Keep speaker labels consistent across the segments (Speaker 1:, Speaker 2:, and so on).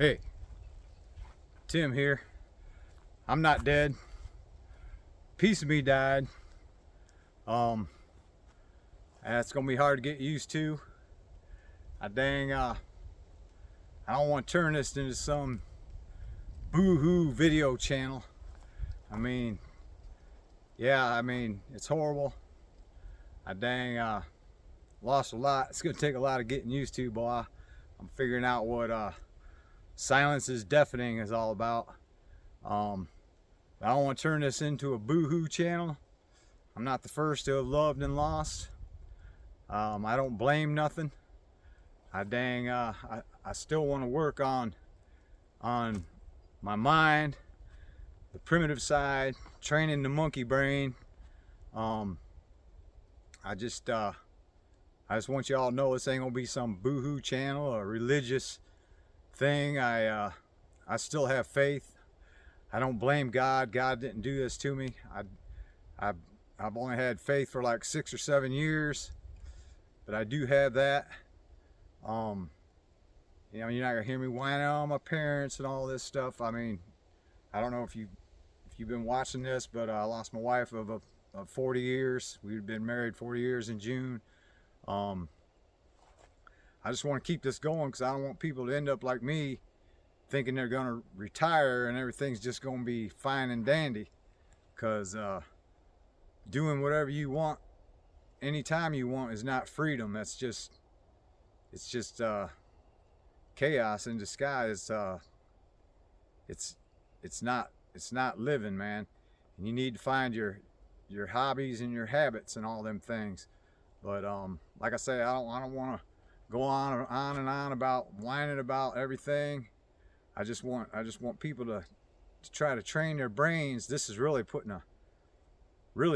Speaker 1: Hey, Tim here. I'm not dead. Piece of me died. Um, that's gonna be hard to get used to. I don't want to turn this into some boohoo video channel. I mean, it's horrible. I lost a lot. It's gonna take a lot of getting used to, boy. I'm figuring out what silence is deafening is all about. I don't want to turn this into a boohoo channel. I'm not the first to have loved and lost. I don't blame nothing. I still want to work on my mind, the primitive side, training the monkey brain. I just want y'all to know this ain't gonna be some boohoo channel or religious thing. I still have faith. I don't blame God. God didn't do this to me. I've only had faith for like 6 or 7 years, but I do have that. You're not gonna hear me whining on my parents and all this stuff. I mean, I don't know if you've been watching this, but I lost my wife of 40 years. We've been married 40 years in June. I just want to keep this going because I don't want people to end up like me, thinking they're gonna retire and everything's just gonna be fine and dandy. Because doing whatever you want anytime you want is not freedom. It's just chaos in disguise. It's not living, man. And you need to find your hobbies and your habits and all them things. But like I say, I don't want to go on and on about whining about everything. I just want people to try to train their brains. This is really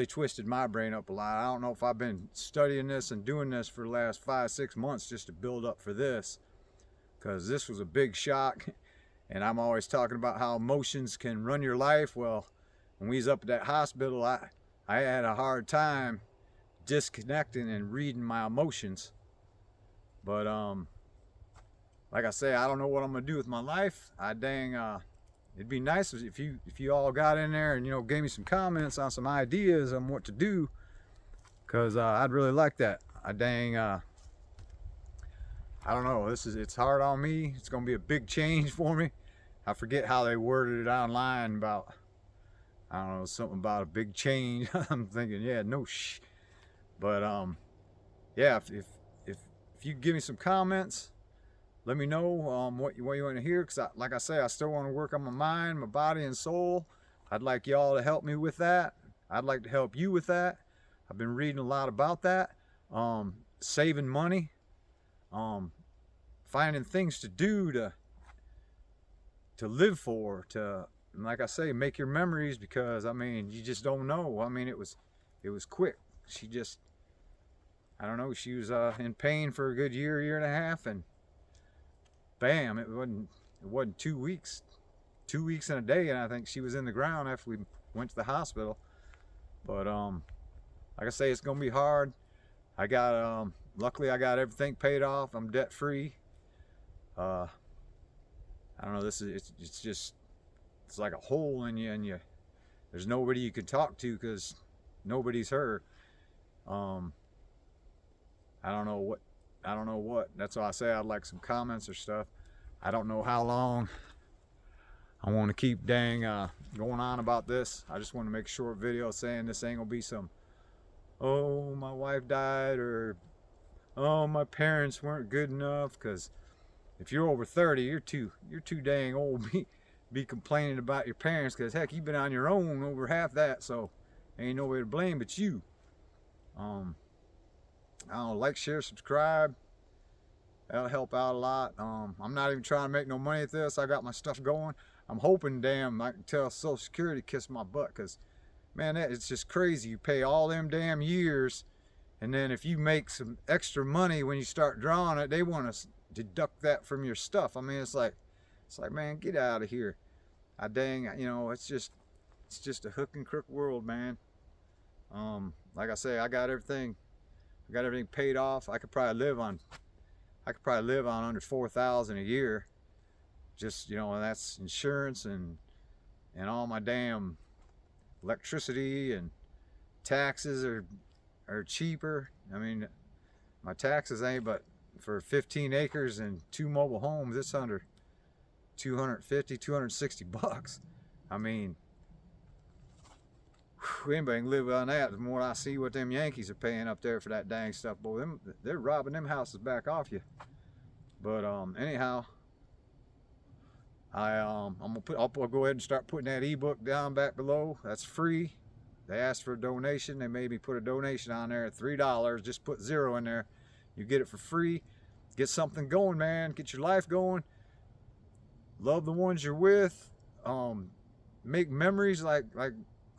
Speaker 1: twisted my brain up a lot. I don't know if I've been studying this and doing this for the last 5-6 months just to build up for this, because this was a big shock. And I'm always talking about how emotions can run your life. Well, when we was up at that hospital, I had a hard time disconnecting and reading my emotions. But like I say, I don't know what I'm gonna do with my life. It'd be nice if you all got in there and gave me some comments on some ideas on what to do, because I'd really like that. I don't know. It's hard on me. It's gonna be a big change for me. I forget how they worded it online about, I don't know, something about a big change. I'm thinking, yeah, no shh. But yeah, if you give me some comments, let me know what you want to hear, because like I say, I still want to work on my mind, my body, and soul. I'd like y'all to help me with that. I'd like to help you with that. I've been reading a lot about that. Saving money, finding things to do to live for, and like I say, make your memories, because I mean, you just don't know. I mean, it was quick. I don't know, she was in pain for a good year and a half, and bam, it wasn't 2 weeks. 2 weeks and a day, and I think she was in the ground after we went to the hospital. But like I say, it's gonna be hard. I got luckily I got everything paid off. I'm debt free. I don't know, it's like a hole in you, and there's nobody you can talk to because nobody's her. I don't know what. That's why I say I'd like some comments or stuff. I don't know how long I want to keep going on about this. I just want to make a short video saying this ain't gonna be some, oh, my wife died, or oh, my parents weren't good enough. Because if you're over 30, you're too dang old to be complaining about your parents, because heck, you've been on your own over half that, so ain't nobody to blame but you. I don't know, like, share, subscribe. That'll help out a lot. I'm not even trying to make no money at this. I got my stuff going. I'm hoping, damn, I can tell Social Security to kiss my butt, because, man, it's just crazy. You pay all them damn years, and then if you make some extra money when you start drawing it, they want to deduct that from your stuff. I mean, it's like, man, get out of here. It's just a hook and crook world, man. Like I say, I got everything paid off. I could probably live on under $4,000 a year. Just, you know, that's insurance and all my damn electricity and taxes are cheaper. I mean, my taxes ain't but for 15 acres and 2 mobile homes, it's under 250, 260 bucks. I mean, anybody can live on that. The more I see what them Yankees are paying up there for that dang stuff, boy, they're robbing them houses back off you. But anyhow, I'll go ahead and start putting that ebook down back below. That's free. They asked for a donation. They made me put a donation on there at $3. Just put 0 in there. You get it for free. Get something going, man. Get your life going. Love the ones you're with. Make memories, like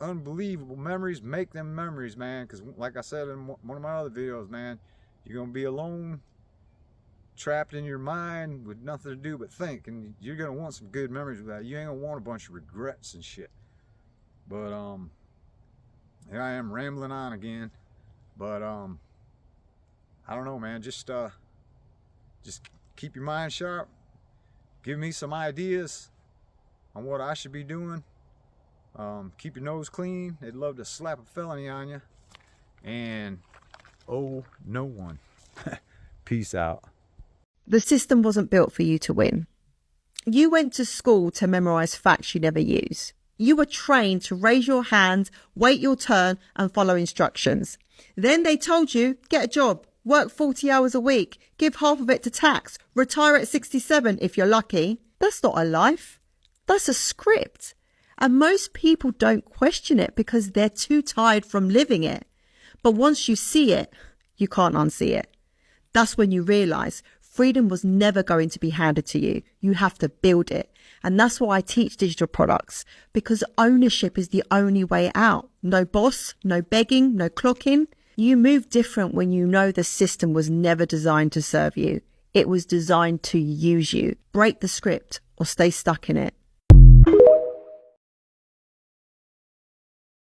Speaker 1: unbelievable memories. Make them memories, man. Because like I said in one of my other videos, man, you're gonna be alone, trapped in your mind with nothing to do but think, and you're gonna want some good memories with that. You ain't gonna want a bunch of regrets and shit. But here I am rambling on again. But I don't know, man. Just keep your mind sharp. Give me some ideas on what I should be doing. Keep your nose clean. They'd love to slap a felony on you. And owe no one. Peace out.
Speaker 2: The system wasn't built for you to win. You went to school to memorize facts you never use. You were trained to raise your hand, wait your turn, and follow instructions. Then they told you, get a job, work 40 hours a week, give half of it to tax, retire at 67 if you're lucky. That's not a life. That's a script. And most people don't question it because they're too tired from living it. But once you see it, you can't unsee it. That's when you realize freedom was never going to be handed to you. You have to build it. And that's why I teach digital products, because ownership is the only way out. No boss, no begging, no clocking. You move different when you know the system was never designed to serve you. It was designed to use you. Break the script or stay stuck in it.